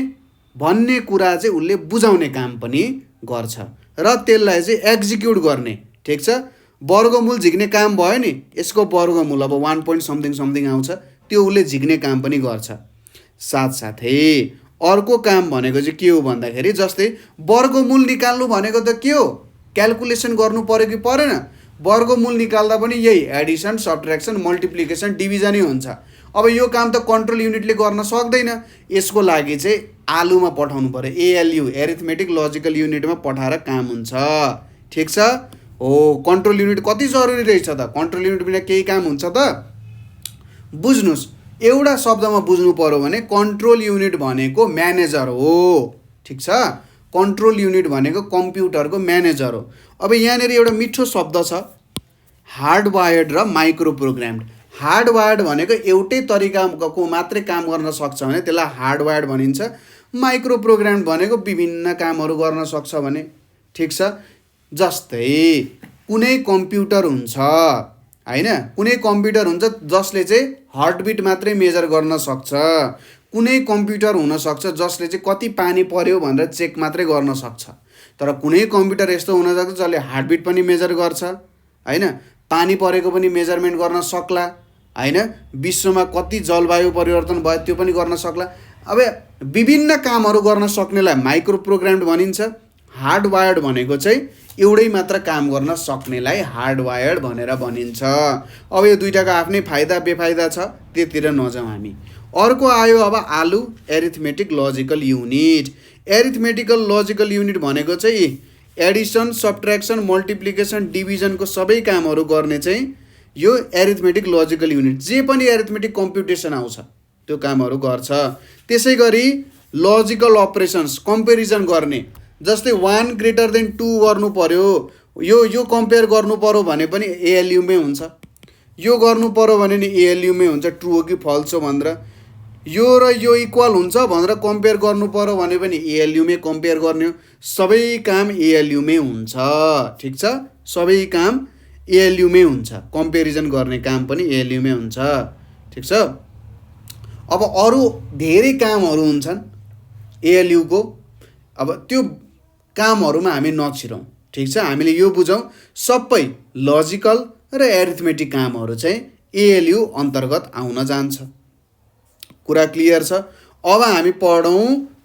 भन्ने कुरा चाहिँ उसले बुझाउने काम पनि गर्छ र त्यसलाई चाहिँ एक्जिक्युट गर्ने। ठिक छ। वर्गमूल झिक्ने काम भयो नि, यसको वर्गमूल अब 1 point something आउँछ, त्यो उसले झिक्ने काम पनि गर्छ। साथसाथै अर्को काम भनेको चाहिँ के हो भन्दाखेरि जस्तै वर्गमूल निकाल्नु भनेको त के हो, क्यालकुलेसन गर्नु पर्यो कि परेन? वर्गमूल निकाल्दा पनि यही एडिसन, सब्ट्र्याक्सन, मल्टिप्लिकेसन, डिभिजनै हुन्छ। अब यो काम त कन्ट्रोल युनिटले गर्न सक्दैन। यसको लागि चाहिँ आलुमा पठाउनु पर्यो, एएलयु एरिथमेटिक लजिकल युनिटमा पठाएर काम हुन्छ। ठिक छ हो। कन्ट्रोल युनिट कति जरुरी रहेछ त? कन्ट्रोल युनिट बिना केही काम हुन्छ त? बुझ्नुहोस्, एउटा शब्दमा बुझ्नु पर्यो भने कन्ट्रोल युनिट भनेको म्यानेजर हो। ठिक छ, कन्ट्रोल युनिट भनेको कम्प्युटरको म्यानेजर हो। अब यहाँनिर एउटा मिठो शब्द छ, हार्डवायर्ड र माइक्रो प्रोग्राम्ड। हार्डवायर्ड भनेको एउटै तरिकाको मात्रै काम गर्न सक्छ भने त्यसलाई हार्डवायर्ड भनिन्छ। माइक्रो प्रोग्राम्ड भनेको विभिन्न कामहरू गर्न सक्छ भने। ठिक छ, जस्तै कुनै कम्प्युटर हुन्छ होइन, कुनै कम्प्युटर हुन्छ जसले चाहिँ हार्टबिट मात्रै मेजर गर्न सक्छ। कुनै कम्प्युटर हुनसक्छ जसले चाहिँ कति पानी पर्यो भनेर चेक मात्रै गर्न सक्छ। तर कुनै कम्प्युटर यस्तो हुनसक्छ जसले हार्टबिट पनि मेजर गर्छ होइन, पानी परेको पनि मेजरमेन्ट गर्न सक्ला होइन, विश्वमा कति जलवायु परिवर्तन भयो त्यो पनि गर्न सक्ला। अब विभिन्न कामहरू गर्न सक्नेलाई माइक्रो प्रोग्राम्ड भनिन्छ। हार्डवायर्ड भनेको चाहिँ एउटै मात्र काम गर्न सक्नेलाई हार्डवायर्ड भनेर भनिन्छ। अब यो दुईटाको आफ्नै फाइदा बेफाइदा छ, त्यतिर नजाउँ हामी। अर्को आयो अब आलु arithmetic logical unit. Arithmetical logical unit भनेको चाहिँ एडिसन, सब्ट्र्याक्सन, मल्टिप्लिकेसन, डिभिजनको सबै कामहरू गर्ने चाहिँ यो एरिथमेटिक लजिकल युनिट। जे पनि एरिथमेटिक कम्प्युटेसन आउँछ त्यो कामहरू गर्छ। त्यसै गरी लजिकल अपरेसन्स, कम्पेरिजन गर्ने, जस्तै 1 ग्रेटर देन 2 गर्नु पर्यो, यो कम्पेयर गर्नु पर्यो भने पनि एएलयुमै हुन्छ। यो गर्नु पर्यो भने नि एएलयुमै हुन्छ, ट्रु हो कि फल्स हो भनेर। यो र यो इक्वल हुन्छ भनेर कम्पेयर गर्नु पर्यो भने पनि एएलयुमै कम्पेयर गर्ने हो। सबै काम एएलयुमै हुन्छ। ठिक छ, सबै काम एएलयुमै हुन्छ। कम्पेरिजन गर्ने काम पनि एएलयुमै हुन्छ। ठिक छ। अब अरू धेरै कामहरू हुन्छन् एएलयुको, अब त्यो कामहरूमा हामी नछिरौँ। ठिक छ, हामीले यो बुझौँ सबै लजिकल र एरिथमेटिक कामहरू चाहिँ एएलयु अन्तर्गत आउन जान्छ। कुरा क्लियर छ। अब हामी पढौँ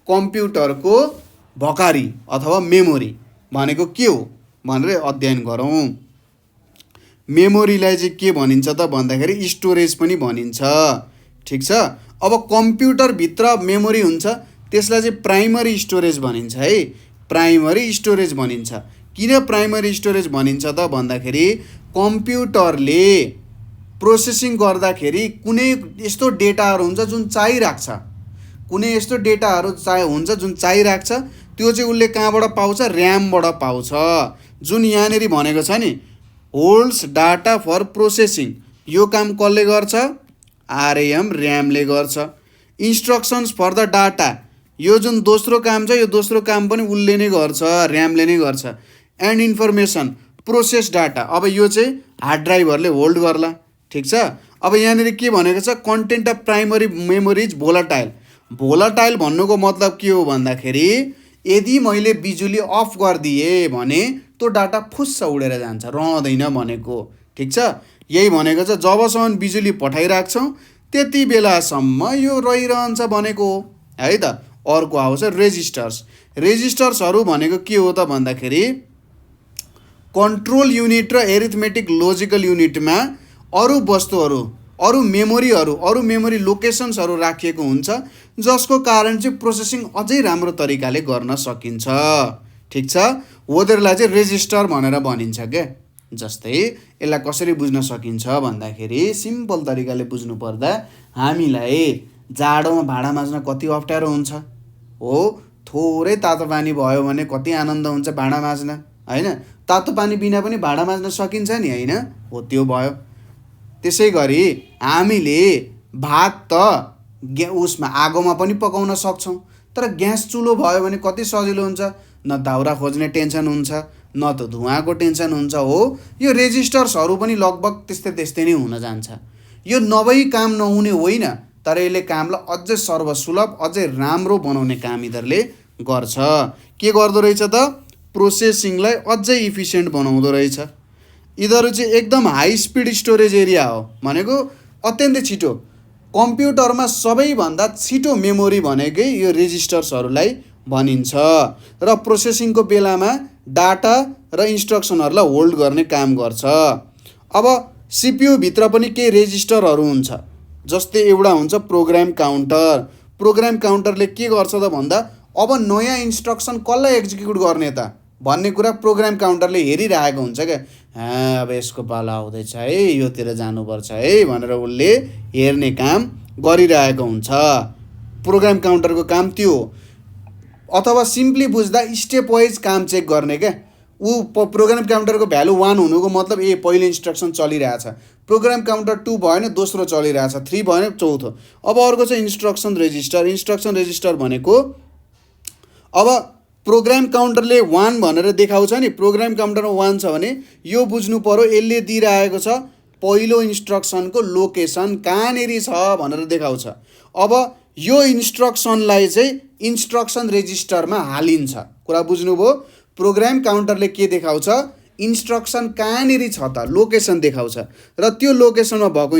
कम्प्युटरको भकारी अथवा मेमोरी भनेको के हो भनेर अध्ययन गरौँ। मेमोरीलाई चाहिँ के भनिन्छ त भन्दाखेरि स्टोरेज पनि भनिन्छ। ठिक छ। अब कम्प्युटरभित्र मेमोरी हुन्छ त्यसलाई चाहिँ प्राइमरी स्टोरेज भनिन्छ है, प्राइमरी स्टोरेज भनिन्छ। किन प्राइमरी स्टोरेज भनिन्छ त भन्दाखेरि कम्प्युटरले प्रोसेसिङ गर्दाखेरि कुनै यस्तो डेटाहरू हुन्छ जुन चाहिरहेको छ, कुनै यस्तो डेटाहरू हुन्छ जुन चाहिरहेको छ, त्यो चाहिँ उसले कहाँबाट पाउँछ? ऱ्यामबाट पाउँछ। जुन यहाँनिर भनेको छ नि होल्ड्स डाटा फर प्रोसेसिङ, यो काम कसले गर्छ? आरएम ऱ्यामले गर्छ। इन्स्ट्रक्सन्स फर द डाटा, यो जुन दोस्रो काम छ यो दोस्रो काम पनि उसले नै गर्छ, ऱ्यामले नै गर्छ। एन्ड इन्फर्मेसन प्रोसेस डाटा, अब यो चाहिँ हार्ड ड्राइभरले होल्ड गर्ला। ठिक छ। अब यहाँनिर के भनेको छ? Content of primary memory is volatile. Volatile भन्नुको मतलब के हो भन्दाखेरि यदि मैले बिजुली अफ गरिदिएँ भने त्यो डाटा फुस्स उडेर जान्छ, रहँदैन भनेको। ठिक छ। यही भनेको छ जबसम्म बिजुली पठाइरहेको छौँ त्यति बेलासम्म यो रहिरहन्छ भनेको हो है त। अर्को आउँछ रेजिस्टर्स। रेजिस्टर्सहरू भनेको के हो त भन्दाखेरि कन्ट्रोल युनिट र एरिथमेटिक लजिकल युनिटमा अरू वस्तुहरू, अरू मेमोरी लोकेसन्सहरू राखिएको हुन्छ जसको कारण चाहिँ प्रोसेसिङ अझै राम्रो तरिकाले गर्न सकिन्छ। ठिक छ। हो त्यसलाई चाहिँ रेजिस्टर भनेर भनिन्छ क्या। जस्तै यसलाई कसरी बुझ्न सकिन्छ भन्दाखेरि सिम्पल तरिकाले बुझ्नु पर्दा हामीलाई जाडोमा भाँडा माझ्न कति अप्ठ्यारो हुन्छ हो, थोरै तातो पानी भयो भने कति आनन्द हुन्छ भाँडा माझ्न होइन। तातो पानी बिना पनि भाँडा माझ्न सकिन्छ नि होइन, हो त्यो भयो। त्यसै गरी हामीले भात त उसमा आगोमा पनि पकाउन सक्छौँ, तर ग्यास चुलो भयो भने कति सजिलो हुन्छ, न दाउरा खोज्ने टेन्सन हुन्छ न त धुवाँको टेन्सन हुन्छ। हो यो रेजिस्टर्सहरू पनि लगभग त्यस्तै नै हुन जान्छ। यो नभई काम नहुने होइन, तर यसले कामलाई अझै सर्वसुलभ अझै राम्रो बनाउने काम यिनीहरूले गर्छ। के गर्दो रहेछ त? प्रोसेसिङलाई अझै इफिसियन्ट बनाउँदो रहेछ। यिनीहरू चाहिँ एकदम हाई स्पिड स्टोरेज एरिया हो भनेको अत्यन्तै छिटो कम्प्युटरमा सबैभन्दा छिटो मेमोरी भनेकै यो रेजिस्टर्सहरूलाई भनिन्छ र प्रोसेसिङको बेलामा डाटा र इन्स्ट्रक्सनहरूलाई होल्ड गर्ने काम गर्छ। अब सिपियु भित्र पनि केही रेजिस्टरहरू हुन्छ, जस्तै एउटा हुन्छ प्रोग्राम काउन्टर। प्रोग्राम काउन्टरले के गर्छ त भन्दा अब नयाँ इन्स्ट्रक्सन कसलाई एक्जिक्युट गर्ने त भन्ने कुरा प्रोग्राम काउन्टरले हेरिरहेको हुन्छ क्या। अब यसको पाला आउँदैछ है, योतिर जानुपर्छ है भनेर उसले हेर्ने काम गरिरहेको हुन्छ। प्रोग्राम काउन्टरको काम त्यो हो। अथवा सिम्पली बुझ्दा स्टेप वाइज काम चेक गर्ने क्या। प्रोग्राम काउन्टरको भ्यालु 1 हुनुको मतलब पहिलो इन्स्ट्रक्सन चलिरहेछ, प्रोग्राम काउन्टर 2 भएन दोस्रो चलिरहेछ, 3 भएन चौथो। अब अर्को चाहिँ इन्स्ट्रक्सन रेजिस्टर। इन्स्ट्रक्सन रेजिस्टर भनेको अब प्रोग्राम काउन्टरले 1 भनेर देखाउँछ नि, प्रोग्राम काउन्टरमा 1 छ भने यो बुझ्नु पर्यो यसले दिइरहेको छ पहिलो इन्स्ट्रक्सनको लोकेसन कहाँनिर छ भनेर देखाउँछ। अब यो इन्स्ट्रक्सनलाई चाहिँ इन्स्ट्रक्सन रेजिस्टरमा हालिन्छ। कुरा बुझ्नुभयो? प्रोग्राम काउन्टरले के देखाउँछ, इन्स्ट्रक्सन कहाँनिर छ त लोकेसन देखाउँछ र त्यो लोकेसनमा भएको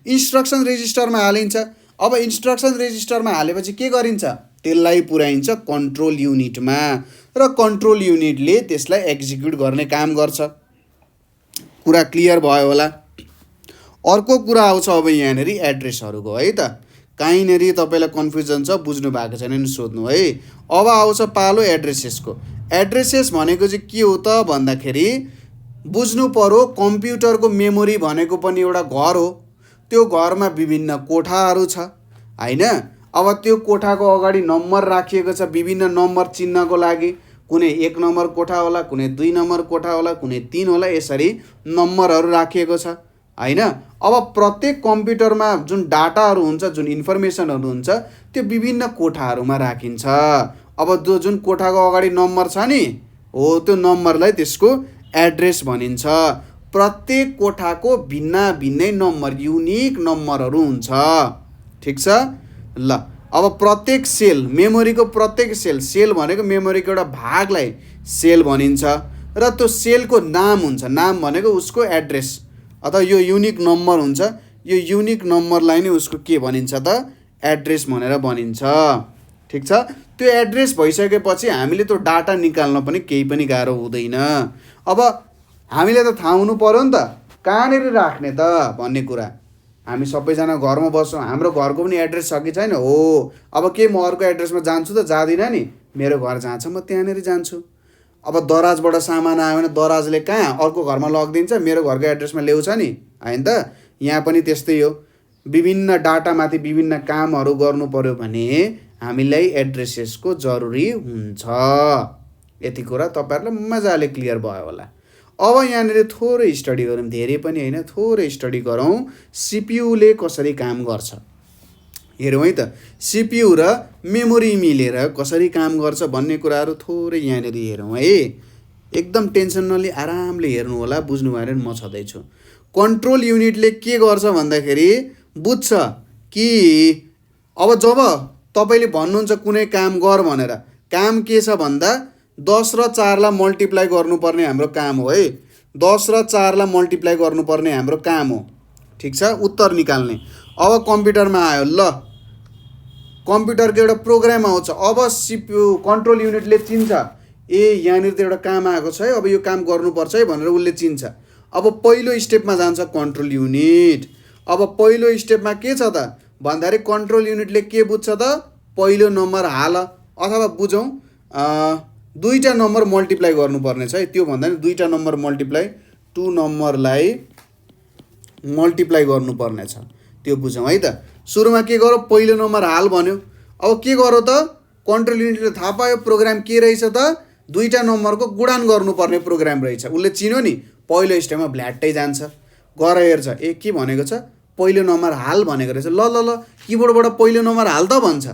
इन्स्ट्रक्सन रेजिस्टरमा हालिन्छ। अब इन्स्ट्रक्सन रेजिस्टरमा हालेपछि के गरिन्छ, त्यसलाई पुर्याइन्छ कन्ट्रोल युनिटमा र कन्ट्रोल युनिटले त्यसलाई एक्जिक्युट गर्ने काम गर्छ। कुरा क्लियर भयो होला? अर्को कुरा आउँछ अब यहाँनिर एड्रेसहरूको है त। कहीँनिर तपाईँलाई कन्फ्युजन छ, बुझ्नु भएको छैन नि सोध्नु है। अब आउँछ पालो एड्रेसेसको। एड्रेसेस भनेको चाहिँ के हो त भन्दाखेरि बुझ्नु पर्यो कम्प्युटरको मेमोरी भनेको पनि एउटा घर हो। त्यो घरमा विभिन्न कोठाहरू छ हैन। अब त्यो कोठाको अगाडि नम्बर राखिएको छ, विभिन्न नम्बर चिन्हको लागि। कुनै 1 नम्बर कोठा होला, कुनै 2 नम्बर कोठा होला, कुनै 3 होला, यसरी नम्बरहरू राखिएको छ हैन। अब प्रत्येक कम्प्युटरमा जुन डाटाहरू हुन्छ, जुन इन्फर्मेसनहरू हुन्छ, त्यो विभिन्न कोठाहरूमा राखिन्छ। अब त्यो जुन कोठाको अगाडि नम्बर छ नि हो, त्यो नम्बरलाई त्यसको एड्रेस भनिन्छ। प्रत्येक कोठाको भिन्नै नम्बर, युनिक नम्बरहरू हुन्छ। ठिक छ ल। अब प्रत्येक सेल, मेमोरीको प्रत्येक सेल भनेको मेमोरीको एउटा भागलाई सेल भनिन्छ र त्यो सेलको नाम हुन्छ। नाम भनेको उसको एड्रेस अथवा यो युनिक नम्बर हुन्छ। यो युनिक नम्बरलाई नै उसको के भनिन्छ त, एड्रेस भनेर भनिन्छ। ठिक छ। त्यो एड्रेस भइसकेपछि हामीले त्यो डाटा निकाल्न पनि केही पनि गाह्रो हुँदैन। अब हामीले त थाहा हुनु पर्यो नि त कहाँनिर राख्ने त भन्ने कुरा। हामी सबैजना घरमा बस्छौँ, हाम्रो घरको पनि एड्रेस छ कि छैन? हो। अब के म अर्को एड्रेसमा जान्छु त? जाँदिनँ नि। मेरो घर जहाँ छ म त्यहाँनिर जान्छु। अब दराजबाट सामान आयो भने दराजले कहाँ अर्को घरमा लगिदिन्छ, मेरो घरको एड्रेसमा ल्याउँछ नि हैन त। यहाँ पनि त्यस्तै हो। विभिन्न डाटामाथि विभिन्न कामहरू गर्नु पर्यो भने हामीलाई एड्रेसेसको जरुरी हुन्छ। यति कुरा तपाईँहरूलाई मजाले क्लियर भयो होला। अब यहाँनिर थोरै स्टडी गरौँ, धेरै पनि होइन, थोरै स्टडी गरौँ सिपियुले कसरी काम गर्छ। हेरौँ है त, सिपियु र मेमोरी मिलेर कसरी काम गर्छ भन्ने कुराहरू थोरै यहाँनिर हेरौँ है। एकदम टेन्सन नलिई आरामले हेर्नु होला, बुझ्नु भएन भने म छँदैछु। कन्ट्रोल युनिटले के गर्छ भन्दाखेरि बुझ्छ कि अब जब तपाईँले भन्नुहुन्छ कुनै काम गर भनेर, काम के छ भन्दा 10 र 4 लाई मल्टिप्लाई गर्नुपर्ने हाम्रो काम हो है। 10 र 4 लाई मल्टिप्लाई गर्नुपर्ने हाम्रो काम हो। ठिक छ, उत्तर निकाल्ने। अब कम्प्युटरमा आयो, ल कम्प्युटरको एउटा प्रोग्राम आउँछ। अब सिपियु कन्ट्रोल युनिटले चिन्छ यहाँनिर त एउटा काम आएको छ है, अब यो काम गर्नुपर्छ है भनेर उसले चिन्छ। अब पहिलो स्टेपमा जान्छ कन्ट्रोल युनिट। अब पहिलो स्टेपमा के छ त भन्दाखेरि कन्ट्रोल युनिटले के बुझ्छ त, पहिलो नम्बर हाल अथवा बुझौँ 2टा नम्बर मल्टिप्लाई गर्नुपर्ने छ है। त्यो भन्दा नि 2टा नम्बर मल्टिप्लाई 2 नम्बरलाई मल्टिप्लाई गर्नुपर्ने छ, त्यो बुझौँ है त। सुरुमा के गरौँ, पहिलो नम्बर हाल भन्यो। अब के गरौँ त, कन्ट्रोल युनिटले थाहा पायो प्रोग्राम के रहेछ त, 2टा नम्बरको गुणान गर्नुपर्ने प्रोग्राम रहेछ। उसले चिन्यो नि, पहिलो स्टेपमा भ्ल्याट्टै जान्छ, गएर हेर्छ के भनेको छ, पहिलो नम्बर हाल भनेको रहेछ। ल किबोर्डबाट पहिलो नम्बर हाल त भन्छ।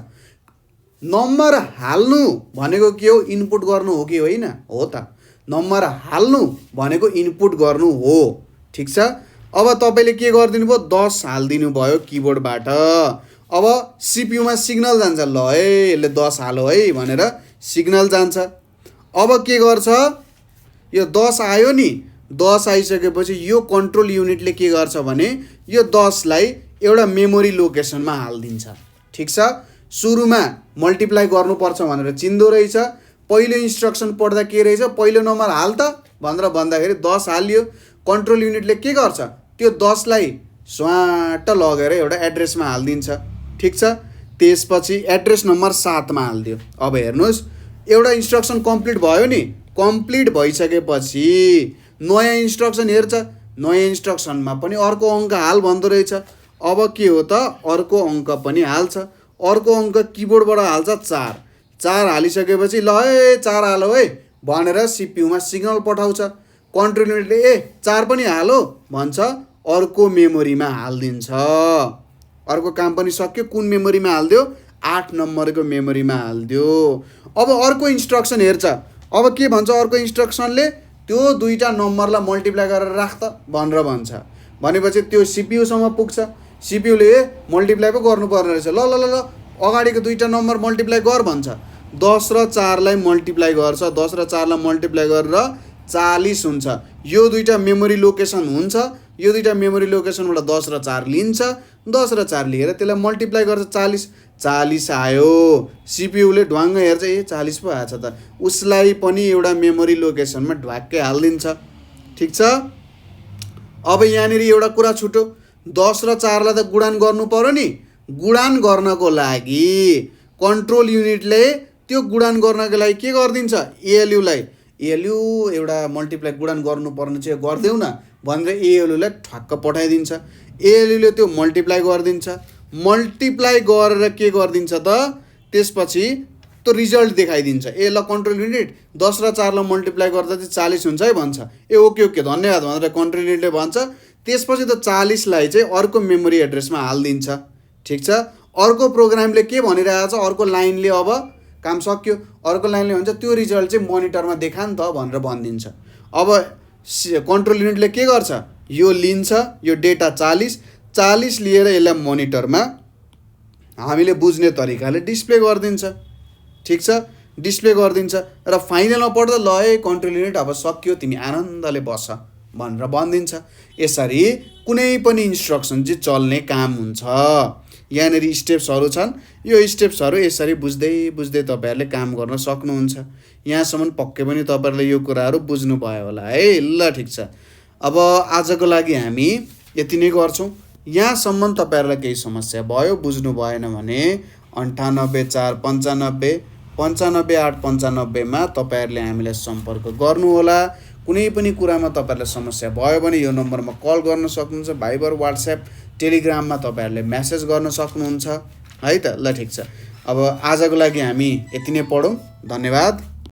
नम्बर हाल्नु भनेको के हो, इनपुट गर्नु हो कि होइन? हो त। नम्बर हाल्नु भनेको इनपुट गर्नु हो। ठिक छ। अब तपाईँले के गरिदिनु भयो, 10 हालिदिनु भयो किबोर्डबाट। अब सिपियुमा सिग्नल जान्छ, ल है यसले 10 हालो है भनेर सिग्नल जान्छ। अब के गर्छ, यो 10 आयो नि, 10 आइसकेपछि यो कन्ट्रोल युनिटले के गर्छ भने यो 10 लाई एउटा मेमोरी लोकेसनमा हालिदिन्छ। ठिक छ, सुरुमा मल्टिप्लाई गर्नुपर्छ भनेर चिन्दो रहेछ। पहिलो इन्स्ट्रक्सन पढ्दा के रहेछ, पहिलो नम्बर हाल त भनेर भन्दाखेरि 10 हालियो। कन्ट्रोल युनिटले के गर्छ, त्यो 10 लाई स्वाट लगेर एउटा एड्रेसमा हालिदिन्छ। ठिक छ, त्यसपछि एड्रेस नम्बर 7 मा हालिदियो। अब हेर्नुहोस्, एउटा इन्स्ट्रक्सन कम्प्लिट भयो नि। कम्प्लिट भइसकेपछि नयाँ इन्स्ट्रक्सन हेर्छ, नयाँ इन्स्ट्रक्सनमा पनि अर्को अङ्क हाल भन्दो रहेछ। अब के हो त, अर्को अङ्क पनि हाल्छ। अर्को अङ्क किबोर्डबाट हाल्छ 4। 4 हालिसकेपछि ल ए 4 हालो है भनेर सिपियुमा सिग्नल पठाउँछ। कन्ट्रोल युनिटले 4 पनि हालो भन्छ, अर्को मेमोरीमा हालिदिन्छ। अर्को काम पनि सक्यो। कुन मेमोरीमा हालिदियो, 8 नम्बरको मेमोरीमा हालिदियो। अब अर्को इन्स्ट्रक्सन हेर्छ। अब के भन्छ अर्को इन्स्ट्रक्सनले, त्यो दुईवटा नम्बरलाई मल्टिप्लाई गरेर राख त भनेर भन्छ। भनेपछि त्यो सिपियुसम्म पुग्छ। सिपियुले मल्टिप्लाई पो गर्नुपर्ने रहेछ। ल ल ल ल अगाडिको दुईवटा नम्बर मल्टिप्लाई गर भन्छ। 10 र 4 लाई मल्टिप्लाई गर्छ। 10 र 4 लाई मल्टिप्लाई गरेर 40 हुन्छ। यो दुईवटा मेमोरी लोकेसन हुन्छ। यो दुईवटा मेमोरी लोकेसनबाट 10 र 4 लिन्छ। 10 र 4 लिएर त्यसलाई मल्टिप्लाई गर्छ। 40 आयो। सिपियुले ढ्वाङ्ग हेर्छ, 40 पो आएछ त। उसलाई पनि एउटा मेमोरी लोकेसनमा ढ्वाक्कै हालिदिन्छ। ठिक छ, अब यहाँनिर एउटा कुरा छुट्यो। 10 र 4 लाई त गुणान गर्नु पर्यो नि। गुणान गर्नको लागि कन्ट्रोल युनिटले त्यो गुणान गर्नको लागि के गरिदिन्छ, एएलयुलाई एएलयु एउटा मल्टिप्लाई गुणान गर्नुपर्ने चाहिँ गरिदेऊ न भनेर एएलयुलाई ठ्याक्क पठाइदिन्छ। एएलयुले त्यो मल्टिप्लाई गरिदिन्छ। मल्टिप्लाई गरेर के गरिदिन्छ त, त्यसपछि त्यो रिजल्ट देखाइदिन्छ। ल कन्ट्रोल युनिट 10 र 4 लाई मल्टिप्लाई गर्दा चाहिँ 40 हुन्छ है भन्छ। ओके धन्यवाद भनेर कन्ट्रोल युनिटले भन्छ। त्यसपछि त 40 लाई चाहिँ अर्को मेमोरी एड्रेसमा हालिदिन्छ। ठिक छ, अर्को प्रोग्रामले के भनिरहेछ, अर्को लाइनले अब काम सक्यो। अर्को लाइनले भन्छ त्यो रिजल्ट चाहिँ मोनिटरमा देखा नि त भनेर भनिदिन्छ। अब कन्ट्रोल युनिटले के गर्छ, यो लिन्छ, यो डेटा 40 लिएर यसलाई मोनिटरमा हामीले बुझ्ने तरिकाले डिस्प्ले गरिदिन्छ। ठिक छ, डिस्प्ले गरिदिन्छ र फाइनलमा पढ्दा ल कन्ट्रोल युनिट अब सक्यो, तिमी आनन्दले बस भनेर भनिदिन्छ। यसरी कुनै पनि इन्स्ट्रक्सन चाहिँ चल्ने काम हुन्छ। यहाँनिर स्टेप्सहरू छन्। यो स्टेप्सहरू यसरी बुझ्दै बुझ्दै तपाईँहरूले काम गर्न सक्नुहुन्छ। यहाँसम्म पक्कै पनि तपाईँहरूले यो कुराहरू बुझ्नुभयो होला है। ल ठिक छ, अब आजको लागि हामी यति नै गर्छौँ। यहाँसम्म तपाईँहरूलाई केही समस्या भयो, बुझ्नु भएन भने 98 4 95 95 8 95 मा तपाईँहरूले हामीलाई सम्पर्क गर्नुहोला। कुनै पनि कुरामा तपाईँहरूलाई समस्या भयो भने यो नम्बरमा कल गर्न सक्नुहुन्छ। भाइबर, वाट्सएप, टेलिग्राममा तपाईँहरूले मेसेज गर्न सक्नुहुन्छ है त। ल ठिक छ, अब आजको लागि हामी यति नै पढौँ। धन्यवाद।